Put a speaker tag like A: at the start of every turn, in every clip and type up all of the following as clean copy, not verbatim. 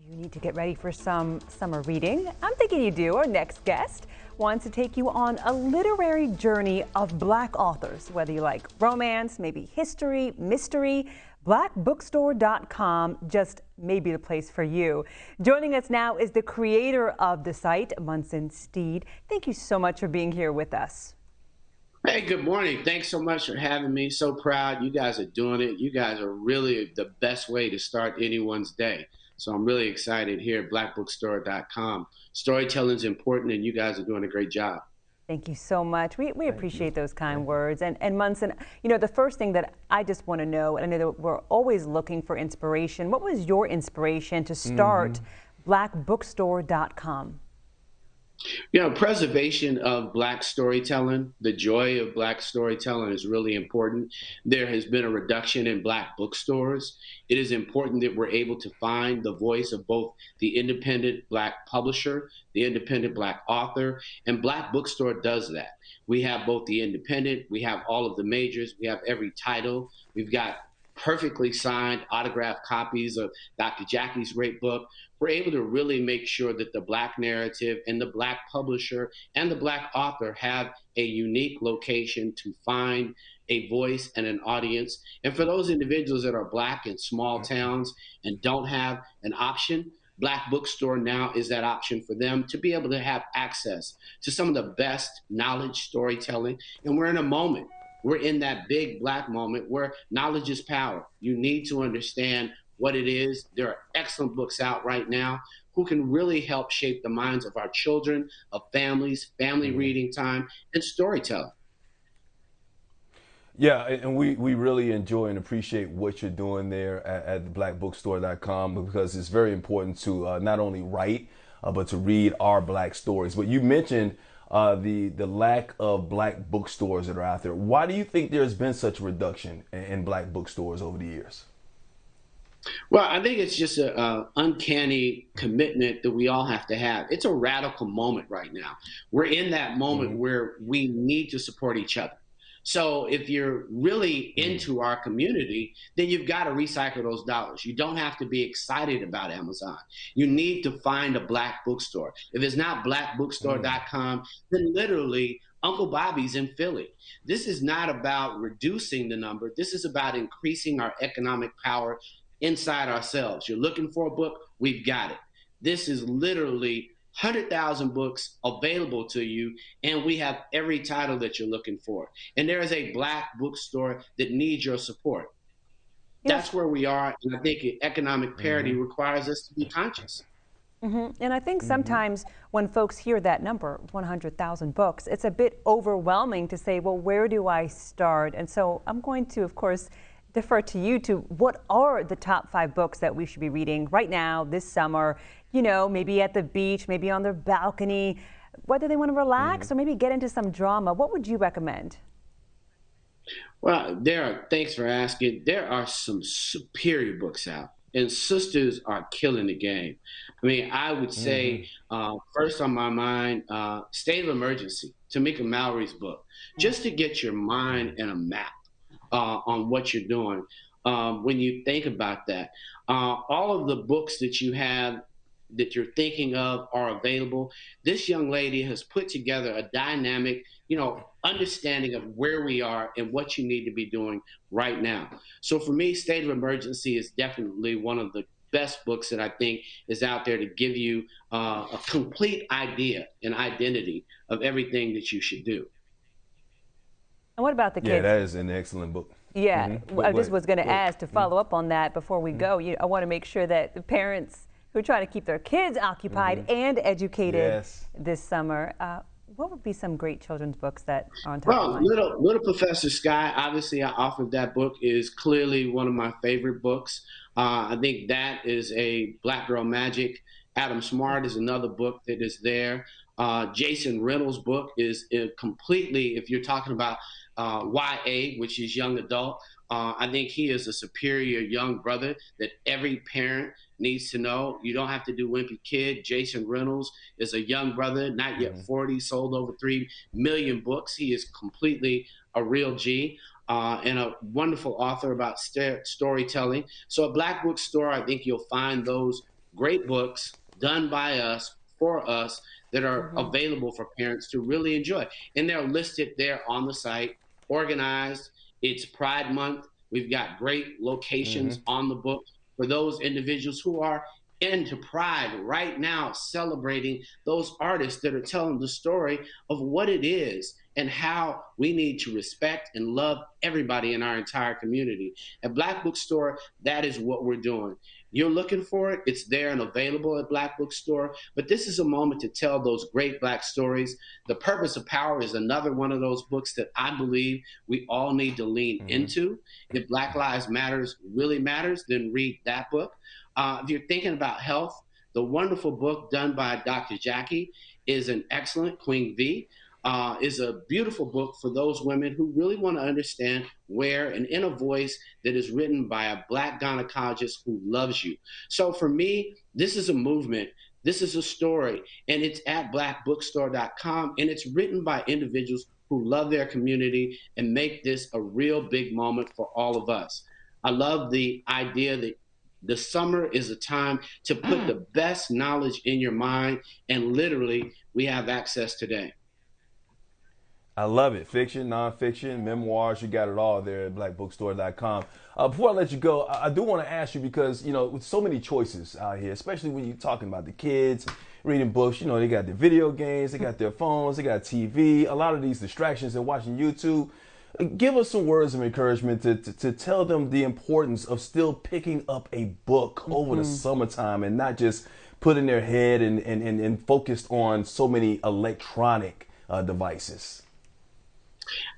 A: You need to get ready for some summer reading. I'm thinking you do. Our next guest wants to take you on a literary journey of Black authors, whether you like romance, maybe history, mystery. Blackbookstore.com just may be the place for you. Joining us now is the creator of the site, Munson Steed. Thank you so much for being here with us.
B: Hey, good morning. Thanks so much for having me. So proud you guys are doing it. You guys are really the best way to start anyone's day. So I'm really excited here at blackbookstore.com. Storytelling is important, and you guys are doing a great job.
A: Thank you so much. We appreciate those kind words. And Munson, you know, the first thing that I just want to know, and I know that we're always looking for inspiration. What was your inspiration to start blackbookstore.com?
B: You know, preservation of Black storytelling, the joy of Black storytelling is really important. There has been a reduction in Black bookstores. It is important that we're able to find the voice of both the independent Black publisher, the independent Black author, and Black Bookstore does that. We have both the independent, we have all of the majors, we have every title, we've got perfectly signed autographed copies of Dr. Jackie's great book. We're able to really make sure that the Black narrative and the Black publisher and the Black author have a unique location to find a voice and an audience. And for those individuals that are Black in small towns and don't have an option, Black Bookstore now is that option for them to be able to have access to some of the best knowledge storytelling. And we're in a moment. We're in that big Black moment where knowledge is power. You need to understand what it is. There are excellent books out right now who can really help shape the minds of our children, of families, family reading time, and storytelling.
C: Yeah, and we really enjoy and appreciate what you're doing there at blackbookstore.com because it's very important to not only write, but to read our Black stories. But you mentioned the lack of Black bookstores that are out there. Why do you think there's been such a reduction in Black bookstores over the years?
B: Well, I think it's just an uncanny commitment that we all have to have. It's a radical moment right now. We're in that moment where we need to support each other. So if you're really into our community, then you've got to recycle those dollars. You don't have to be excited about Amazon. You need to find a Black bookstore. If it's not blackbookstore.com, then literally Uncle Bobby's in Philly. This is not about reducing the number. This is about increasing our economic power inside ourselves. You're looking for a book, we've got it. This is literally 100,000 books available to you, and we have every title that you're looking for. And there is a Black bookstore that needs your support. Yes. That's where we are, and I think economic parity requires us to be conscious.
A: And I think sometimes when folks hear that number, 100,000 books, it's a bit overwhelming to say, well, where do I start? And so I'm going to, of course, defer to you to what are the top 5 books that we should be reading right now, this summer, you know, maybe at the beach, maybe on their balcony, whether they want to relax or maybe get into some drama. What would you recommend?
B: Well, thanks for asking. There are some superior books out, and sisters are killing the game. I mean, I would say first on my mind, State of Emergency, Tamika Mallory's book, just to get your mind in a map on what you're doing. When you think about that, all of the books that you have that you're thinking of are available. This young lady has put together a dynamic, understanding of where we are and what you need to be doing right now. So for me, State of Emergency is definitely one of the best books that I think is out there to give you a complete idea and identity of everything that you should do.
A: And what about the kids?
C: Yeah, that is an excellent book.
A: Yeah, I just was going to ask to follow up on that before we go. I want to make sure that the parents who are trying to keep their kids occupied and educated this summer, what would be some great children's books that are on top of mind?
B: Little Professor Sky, obviously I offered that book, is clearly one of my favorite books. I think that is a Black Girl Magic. Adam Smart is another book that is there. Jason Reynolds' book is completely, if you're talking about YA, which is young adult, I think he is a superior young brother that every parent needs to know. You don't have to do Wimpy Kid. Jason Reynolds is a young brother, not yet 40, sold over 3 million books. He is completely a real G. And a wonderful author about storytelling. So at Black Bookstore, I think you'll find those great books done by us, for us, that are
A: Hmm.
B: available for parents to really enjoy. And they're listed there on the site, organized. It's Pride Month. We've got great locations on the book for those individuals who are into pride right now, celebrating those artists that are telling the story of what it is and how we need to respect and love everybody in our entire community. At Black Bookstore, that is what we're doing. You're looking for it, it's there and available at Black Bookstore. But this is a moment to tell those great Black stories. The Purpose of Power is another one of those books that I believe we all need to lean into. If Black Lives Matters really matters, then read that book. If you're thinking about health, the wonderful book done by Dr. Jackie is an excellent, Queen V. Is a beautiful book for those women who really want to understand where and in a voice that is written by a Black gynecologist who loves you. So for me, this is a movement. This is a story, and it's at blackbookstore.com, and it's written by individuals who love their community and make this a real big moment for all of us. I love the idea that the summer is a time to put the best knowledge in your mind, and literally, we have access today.
C: I love it. Fiction, nonfiction, memoirs, you got it all there at blackbookstore.com. Before I let you go, I do want to ask you because, with so many choices out here, especially when you're talking about the kids reading books, they got their video games, they got their phones, they got TV, a lot of these distractions and watching YouTube. Give us some words of encouragement to tell them the importance of still picking up a book over the summertime and not just putting their head and focused on so many electronic devices.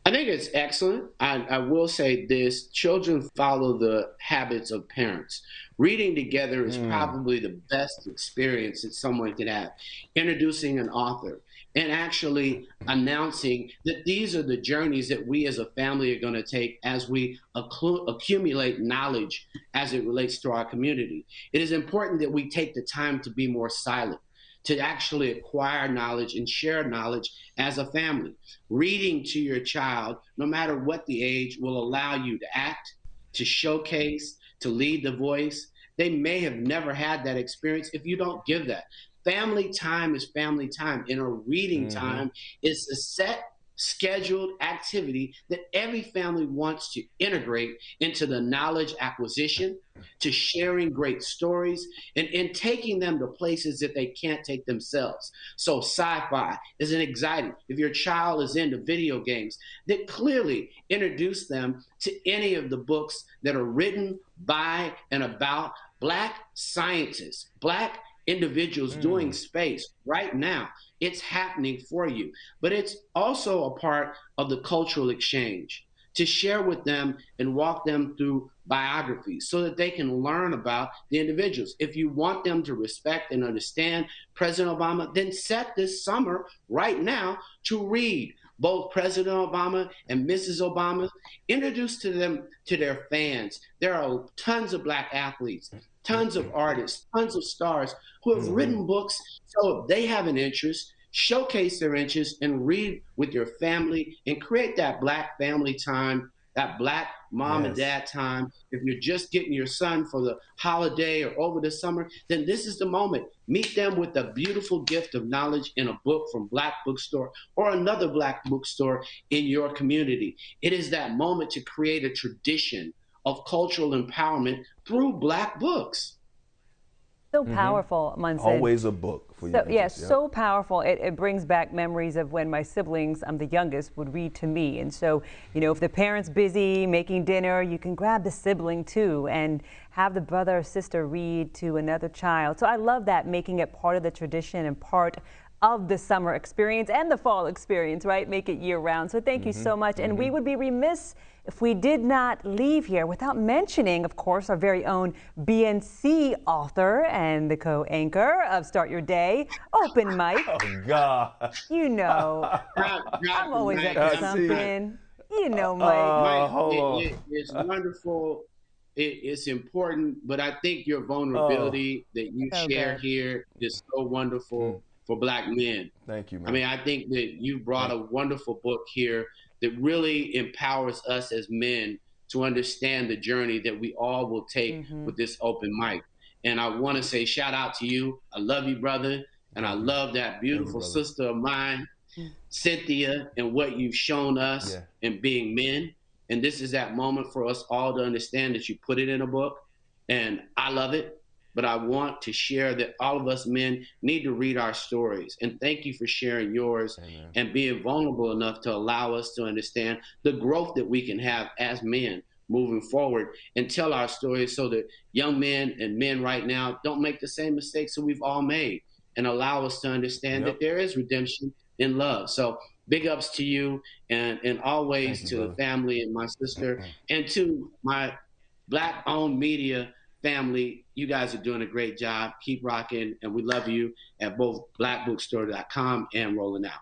B: I think it's excellent. I will say this: children follow the habits of parents. Reading together is probably the best experience that someone could have. Introducing an author and actually announcing that these are the journeys that we as a family are going to take as we accumulate knowledge as it relates to our community. It is important that we take the time to be more silent, to actually acquire knowledge and share knowledge as a family. Reading to your child, no matter what the age, will allow you to act, to showcase, to lead the voice. They may have never had that experience if you don't give that. Family time is family time, and a reading time is a set, scheduled activity that every family wants to integrate into the knowledge acquisition, to sharing great stories, and taking them to places that they can't take themselves. So sci-fi is an exciting. If your child is into video games, that clearly introduce them to any of the books that are written by and about Black scientists, Black individuals doing space right now. It's happening for you. But it's also a part of the cultural exchange, to share with them and walk them through biographies so that they can learn about the individuals. If you want them to respect and understand President Obama, then set this summer right now to read both President Obama and Mrs. Obama. Introduce to them, to their fans. There are tons of Black athletes, tons of artists, tons of stars who have written books. So if they have an interest, showcase their interest and read with your family and create that Black family time, that Black mom and dad time. If you're just getting your son for the holiday or over the summer, then this is the moment. Meet them with the beautiful gift of knowledge in a book from Black Bookstore or another Black bookstore in your community. It is that moment to create a tradition of cultural empowerment through Black books.
A: So powerful, Munson.
C: Always a book for you.
A: So, yes, so powerful. It brings back memories of when my siblings, I'm the youngest, would read to me. And so, if the parent's busy making dinner, you can grab the sibling too and have the brother or sister read to another child. So I love that, making it part of the tradition and part of the summer experience and the fall experience, right? Make it year round. So thank you so much. And we would be remiss if we did not leave here without mentioning, of course, our very own BNC author and the co-anchor of Start Your Day, Open Mike.
C: Oh, God.
A: I'm always up to something. Mike.
B: Mike, it's wonderful. It's important, but I think your vulnerability that you share here is so wonderful for Black men.
C: Thank you, man.
B: I mean, I think that you brought a wonderful book here that really empowers us as men to understand the journey that we all will take with this open mic. And I want to say shout out to you. I love you, brother. And I
C: Thank you.
B: love that
C: Thank you,
B: beautiful
C: brother.
B: sister of mine, Cynthia, and what you've shown us
C: Yeah.
B: in being men. And this is that moment for us all to understand that you put it in a book. And I love it. But I want to share that all of us men need to read our stories. And thank you for sharing yours
C: Amen.
B: and being vulnerable enough to allow us to understand the growth that we can have as men moving forward and tell our stories so that young men and men right now don't make the same mistakes that we've all made, and allow us to understand
C: Yep.
B: that there is redemption in love. So big ups to you, and
C: Thank
B: always
C: you,
B: to the
C: brother.
B: family and my sister and to my Black owned media family. You guys are doing a great job. Keep rocking, and we love you at both blackbookstore.com and Rolling Out.